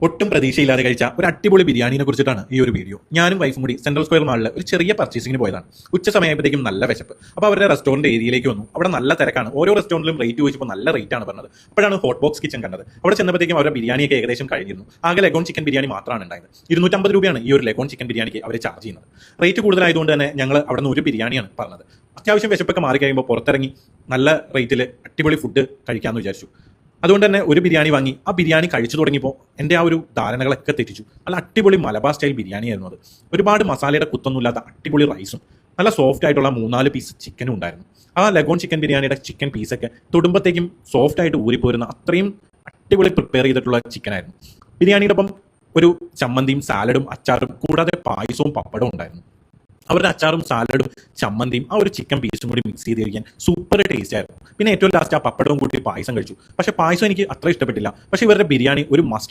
ഒട്ടും പ്രതീക്ഷയില്ലാതെ കഴിച്ച ഒരു അടിപൊളി ബിരിയാണിനെ കുറിച്ചിട്ടാണ് ഈ ഒരു വീഡിയോ. ഞാനും വൈഫും കൂടി സെൻട്രൽ സ്ക്വയർ മാളിൽ ഒരു ചെറിയ പർച്ചേസിംഗിന് പോയതാണ്. ഉച്ച സമയമായപ്പോഴത്തേക്കും നല്ല വിശപ്പ്. അപ്പോൾ അവരുടെ റെസ്റ്റോറന്റ് ഏരിയയിലേക്ക് വന്നു. അവിടെ നല്ല തിരക്കാണ്. ഓരോ റെസ്റ്റോറന്റിലും റേറ്റ് ചോദിച്ചപ്പോൾ നല്ല റേറ്റ് ആണ് പറഞ്ഞത്. അപ്പോഴാണ് ഹോട്ട് ബോക്സ് കിച്ചൺ കണ്ടത്. അവിടെ ചെന്നപ്പോഴത്തേക്കും അവരുടെ ബിരിയാണിയൊക്കെ ഏകദേശം കഴിഞ്ഞിരുന്നു. ആകെ ലെഗോൺ ചിക്കൻ ബിരിയാണി മാത്രമാണ് ഉണ്ടായത്. 250 രൂപയാണ് ഈ ഒരു ലെഗോൺ ചിക്കൻ ബിരിയാണിക്ക് അവർ ചാർജ് ചെയ്യുന്നത്. റേറ്റ് കൂടുതലായതുകൊണ്ട് തന്നെ ഞങ്ങൾ അവിടെ നിന്ന് ഒരു ബിരിയാണിയാണ് പറഞ്ഞത്. അത്യാവശ്യം വിശപ്പൊക്കെ മാറി കഴിയുമ്പോൾ പുറത്തിറങ്ങി നല്ല റേറ്റിൽ അടിപൊളി ഫുഡ് കഴിക്കാമെന്ന് വിചാരിച്ചു. അതുകൊണ്ട് തന്നെ ഒരു ബിരിയാണി വാങ്ങി ആ ബിരിയാണി കഴിച്ചു തുടങ്ങിയപ്പോൾ എൻ്റെ ആ ഒരു ധാരണകളൊക്കെ തെറ്റിച്ചു. നല്ല അടിപൊളി മലബാർ സ്റ്റൈൽ ബിരിയാണി ആയിരുന്നു അത്. ഒരുപാട് മസാലയുടെ കുത്തൊന്നുമില്ലാത്ത അടിപൊളി റൈസും നല്ല സോഫ്റ്റ് ആയിട്ടുള്ള 3-4 പീസ് ചിക്കനും ഉണ്ടായിരുന്നു. ആ ലഗോൺ ചിക്കൻ ബിരിയാണിയുടെ ചിക്കൻ പീസൊക്കെ തൊടുമ്പത്തേക്കും സോഫ്റ്റ് ആയിട്ട് ഊരിപ്പോരുന്ന അത്രയും അടിപൊളി പ്രിപ്പയർ ചെയ്തിട്ടുള്ള ചിക്കനായിരുന്നു. ബിരിയാണിയുടെ ഒപ്പം ഒരു ചമ്മന്തിയും സാലഡും അച്ചാറും കൂടാതെ പായസവും പപ്പടവും ഉണ്ടായിരുന്നു. അവരുടെ അച്ചാറും സാലഡും ചമ്മന്തിയും ആ ഒരു ചിക്കൻ പീസും കൂടി മിക്സ് ചെയ്ത് കഴിക്കാൻ സൂപ്പർ ടേസ്റ്റ് ആയിരുന്നു. പിന്നെ ഏറ്റവും ലാസ്റ്റ് ആ പപ്പടവും കൂട്ടി പായസം കഴിച്ചു. പക്ഷേ പായസം എനിക്ക് അത്ര ഇഷ്ടപ്പെട്ടില്ല. പക്ഷേ ഇവരുടെ ബിരിയാണി ഒരു മസ്റ്റ്